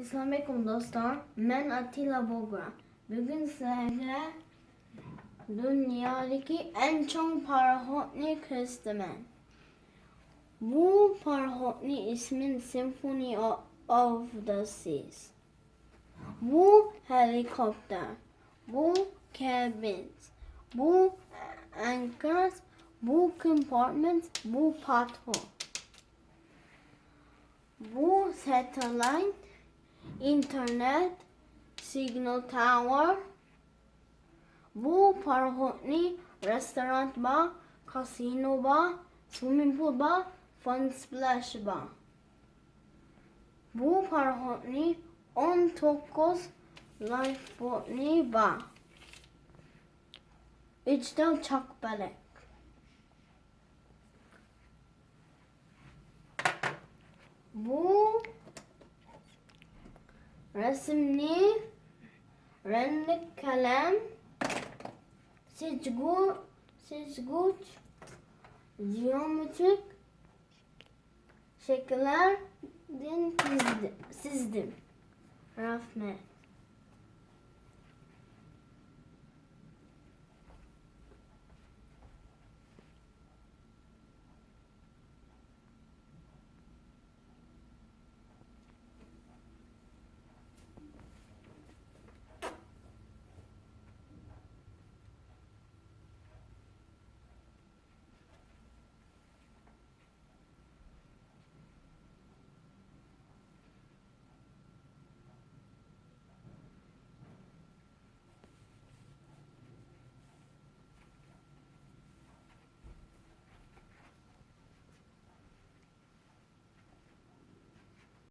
Assalamualaikum dostlar. Ben Atilla Bogra. Bugün sizlerle dünyadaki en çok parahatni kestim. Bu parahatni ismin Symphony of the Seas. Bu helikopter, bu cabins, bu anchors, bu compartments, bu pothole. Bu satellite, internet, signal tower. Bu parahatni restaurant ba, casino ba, swimming pool ba, fun splash ba. Bu parahatni 19 lifeboatni ba. 3 de uçak belek. Bu resimli renkli kalem süzgüç geometrik şekillerden çizdim. Rahmet.